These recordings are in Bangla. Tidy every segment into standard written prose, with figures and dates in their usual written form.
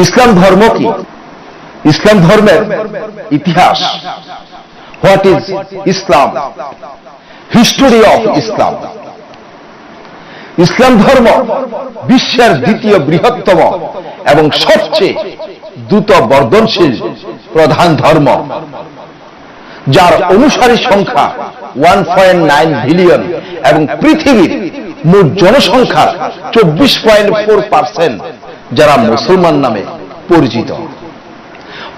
ইসলাম ধর্ম কি? ইসলাম ধর্মের ইতিহাস, what is Islam, history of Islam. Islam ধর্ম বিশ্বের দ্বিতীয় বৃহত্তম এবং সবচেয়ে দ্রুত বর্ধনশীল প্রধান ধর্ম, যার অনুসারী সংখ্যা 1.9 বিলিয়ন এবং পৃথিবীর মোট জনসংখ্যার 24.4% যারা মুসলমান নামে পরিচিত।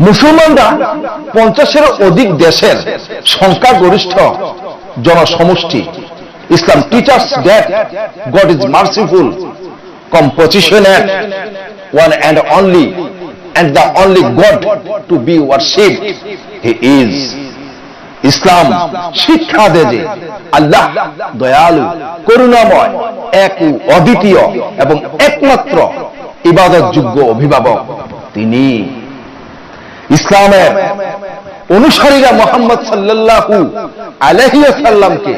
মুসলমানরা 50-এর অধিক দেশের সংখ্যাগরিষ্ঠ জনসমষ্টি। Islam teaches that God is merciful, compassionate, one and the only God to be worshipped. He is. ইসলাম শিক্ষা দেয় যে আল্লাহ দয়ালু, করুণাময়, এক ও অদ্বিতীয় এবং একমাত্র ইবাদতযোগ্য অভিভাবক তিনি। ইসলামের অনুসারীরা মুহাম্মদ সাল্লাল্লাহু আলাইহি ওয়াসাল্লামকে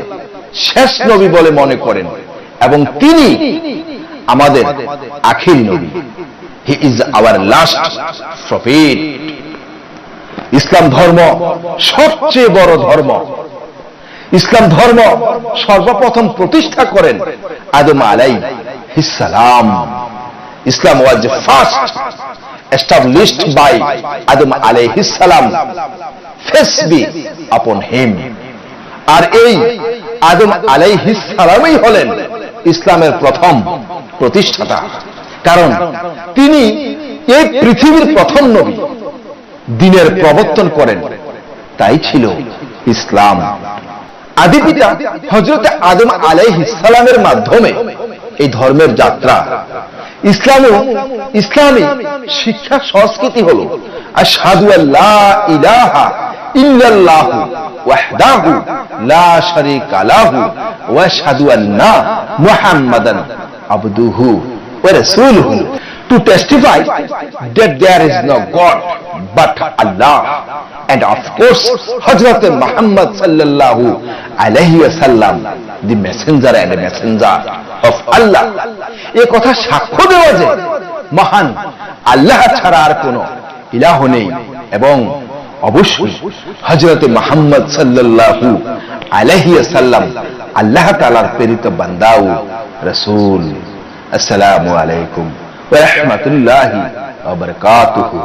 শেষ নবী বলে মনে করেন এবং তিনি আমাদের আখির নবী। He is our last prophet. Islam ধর্ম সবচেয়ে বড় ধর্ম। ইসলাম ধর্ম সর্বপ্রথম প্রতিষ্ঠা করেন আদম আলাইহিস সালাম। Islam was first established by Adam alayhi salam, peace be upon him. আর এই আদম আলাইহিস সালামই হলেন ইসলামের প্রথম প্রতিষ্ঠাতা, কারণ তিনি এই পৃথিবীর প্রথম নবী, দ্বীনের প্রবর্তন করেন, তাই ছিল ইসলাম। আদি পিতা হযরত আদম আলাইহিস সালামের মাধ্যমে এই ধর্মের যাত্রা। ইসলামী শিক্ষা সংস্কৃতি হল আশহাদু আল্লা ইলাহা ইল্লাল্লাহু ওয়াহদাহু লা শারীকা লাহু ওয়া আশহাদু আন্না মুহাম্মাদান আবদুহু ওয়া রাসূলুহু, to testify that there is no God but Allah, and of course Hazrat Muhammad sallallahu alaihi wasallam, the messenger and messenger of Allah. এই কথা সাক্ষ্য দেওয়া যে মহান আল্লাহ ছাড়া আর কোনো ইলাহ নেই এবং অবশ্যই হযরত মুহাম্মদ সাল্লাল্লাহু আলাইহি ওয়াসাল্লাম আল্লাহ তাআলার প্রেরিত বান্দা ও রাসূল। আসসালামু আলাইকুম ওয়া রাহমাতুল্লাহি ওয়া বারাকাতুহু।